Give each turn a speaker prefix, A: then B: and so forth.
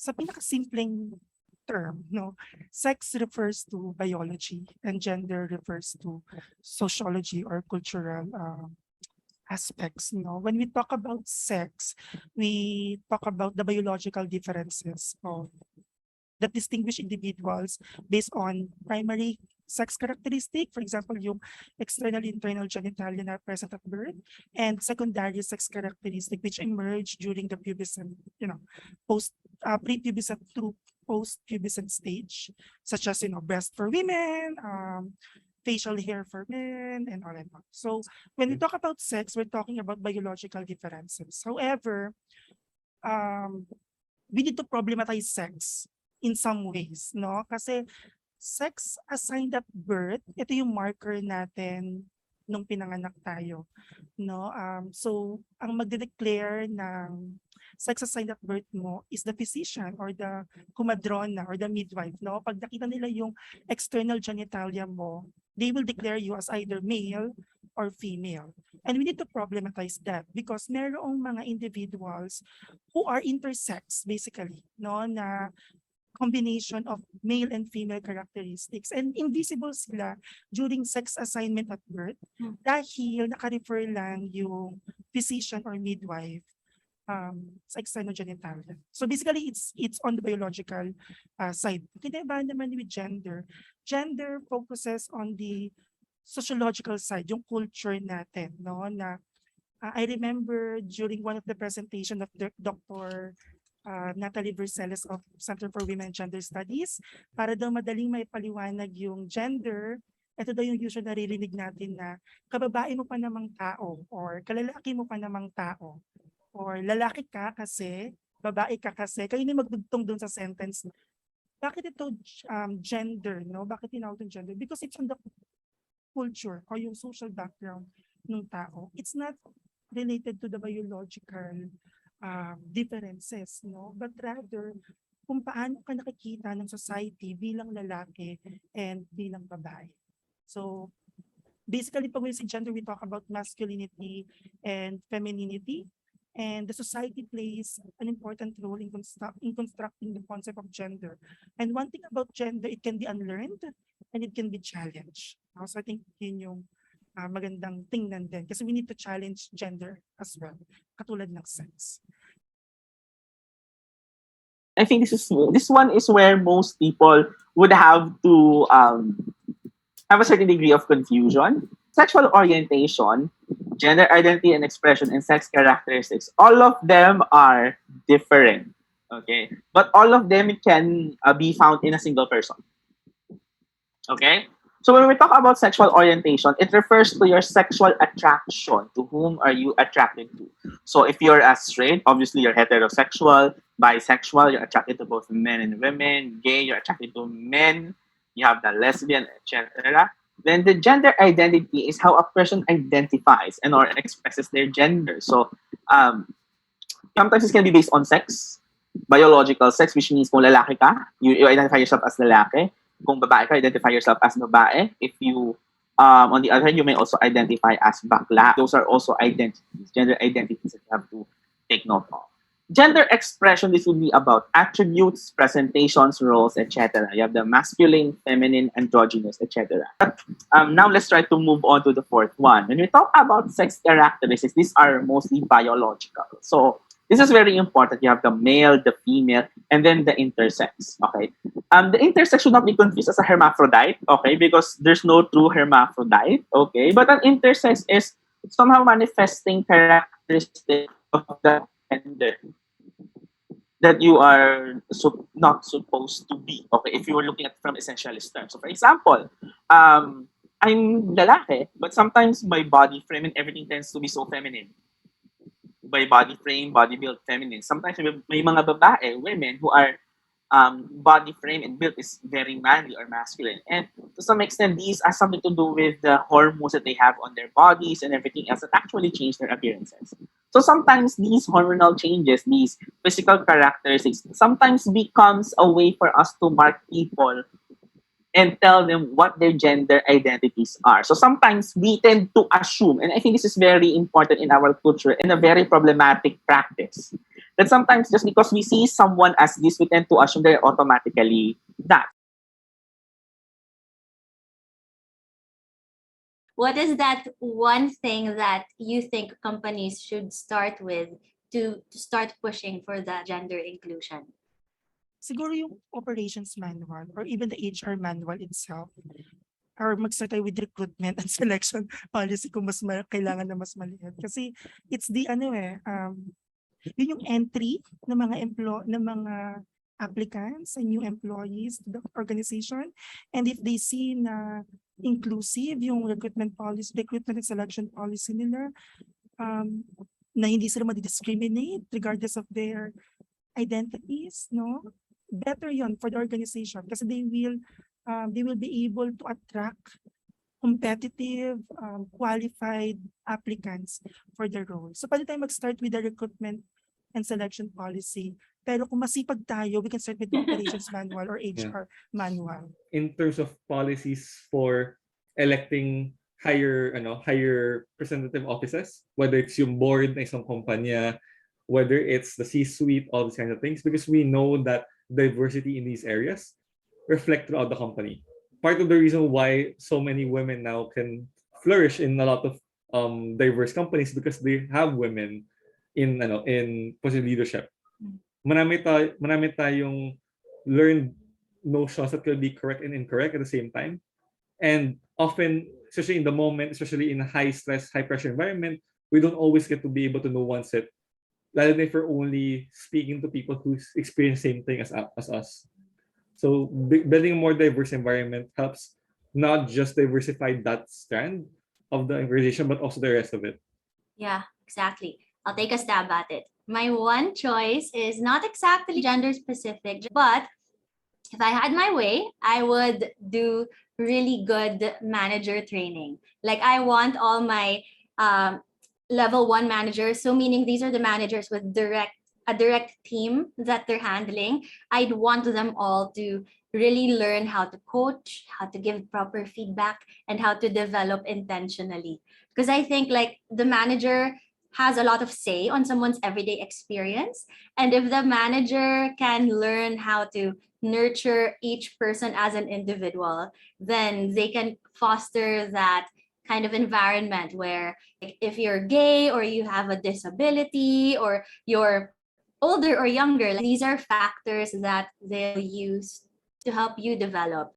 A: sa pinakasimpleng term, no, sex refers to biology and gender refers to sociology or cultural aspects. When we talk about sex, we talk about the biological differences of that distinguish individuals based on primary sex characteristic, for example, yung external internal genitalia na present at birth, and secondary sex characteristic which emerge during the pubescent, post pre-pubescent through post-pubescent stage, such as breast for women, facial hair for men, and all and all. So when we talk about sex, we're talking about biological differences. However, we need to problematize sex in some ways, no? Kasi sex assigned at birth, ito yung marker natin nung pinanganak tayo, no? So ang magde-declare ng sex assigned at birth mo is the physician or the kumadrona or the midwife, no? Pag nakita nila yung external genitalia mo, they will declare you as either male or female. And we need to problematize that because merong mga individuals who are intersex basically, no, na combination of male and female characteristics and invisible sila during sex assignment at birth dahil naka-refer lang yung physician or midwife sa external genitalia. So basically, it's on the biological side. Hindi ba naman with gender? Gender focuses on the sociological side, yung culture natin, no? Na I remember during one of the presentation of Dr. Natalie Verceles of Center for Women and Gender Studies, para daw madaling maipaliwanag yung gender, ito daw yung usual naririnig natin na kababae mo pa namang tao or kalalaki mo pa namang tao or lalaki ka kasi, babae ka kasi, kayo na magdugtong dun sa sentence. Bakit ito gender, no? Bakit tinawag itong gender? Because it's on the culture or yung social background ng tao. It's not related to the biological differences, no? But rather, kung paano ka nakikita ng society bilang lalaki and bilang babae. So, basically, pag we say gender, we talk about masculinity and femininity. And the society plays an important role in constructing the concept of gender. And one thing about gender, it can be unlearned and it can be challenged. So I think yun yung magandang tingnan din. Kasi we need to challenge gender as well, katulad ng sex.
B: I think this one is where most people would have to have a certain degree of confusion. Sexual orientation, gender identity and expression, and sex characteristics, all of them are different. Okay, but all of them can be found in a single person. Okay, so when we talk about sexual orientation, it refers to your sexual attraction. To whom are you attracted to? So if you're a straight, obviously you're heterosexual. Bisexual, you're attracted to both men and women. Gay, you're attracted to men. You have the lesbian, etc. Then the gender identity is how a person identifies and or expresses their gender. So sometimes it can be based on sex, biological sex, which means kung lalaki ka, you identify yourself as lalaki. Kung babae ka, identify yourself as babae. If you, on the other hand, you may also identify as bakla. Those are also identities, gender identities that you have to take note of. Gender expression, this would be about attributes, presentations, roles, etc. You have the masculine, feminine, androgynous, etc. Now let's try to move on to the fourth one. When we talk about sex characteristics, these are mostly biological. So this is very important. You have the male, the female, and then the intersex. Okay. The intersex should not be confused as a hermaphrodite. Okay, because there's no true hermaphrodite. Okay, but an intersex is somehow manifesting characteristic of the gender that you are not supposed to be. Okay, if you were looking at it from essentialist terms. So for example, I'm lalaki, but sometimes my body frame and everything tends to be so feminine. By body frame, body build, feminine. Sometimes may mga babae, women who are body frame and build is very manly or masculine. And to some extent, these have something to do with the hormones that they have on their bodies and everything else that actually change their appearances. So sometimes these hormonal changes, these physical characteristics, sometimes becomes a way for us to mark people and tell them what their gender identities are. So sometimes we tend to assume, and I think this is very important in our culture and a very problematic practice, that sometimes just because we see someone as this, we tend to assume they're automatically that.
C: What is that one thing that you think companies should start with to start pushing for the gender inclusion?
A: Siguro yung operations manual or even the HR manual itself, or mag-start tayo with recruitment and selection policy kung kailangan na mas maliit. Kasi it's the yun yung entry ng mga applicants and new employees to the organization. And if they see na inclusive yung recruitment and selection policy nila, na hindi sila ma-discriminate regardless of their identities, no? Better yon for the organization kasi they will be able to attract competitive, qualified applicants for the role. So pwede tayo mag-start with the recruitment and selection policy. Pero kung masipag tayo, we can start with the operations manual or HR manual.
D: In terms of policies for electing higher representative offices, whether it's yung board ng isang kumpanya, whether it's the C-suite, all these kinds of things, because we know that diversity in these areas reflect throughout the company. Part of the reason why so many women now can flourish in a lot of diverse companies because they have women in positive leadership. Marami tayong learned notions that could be correct and incorrect at the same time. And often, especially in the moment, especially in a high stress, high pressure environment, we don't always get to be able to nuance it. Lalo na if we're only speaking to people who experience the same thing as us. So building a more diverse environment helps not just diversify that strand of the organization, but also the rest of it.
C: Yeah, exactly. I'll take a stab at it. My one choice is not exactly gender specific, but if I had my way, I would do really good manager training. Like I want all my level 1 managers, so meaning these are the managers with a direct team that they're handling. I'd want them all to really learn how to coach, how to give proper feedback, and how to develop intentionally. Because I think like the manager has a lot of say on someone's everyday experience. And if the manager can learn how to nurture each person as an individual, then they can foster that kind of environment where if you're gay or you have a disability or you're older or younger, like, these are factors that they'll use to help you develop.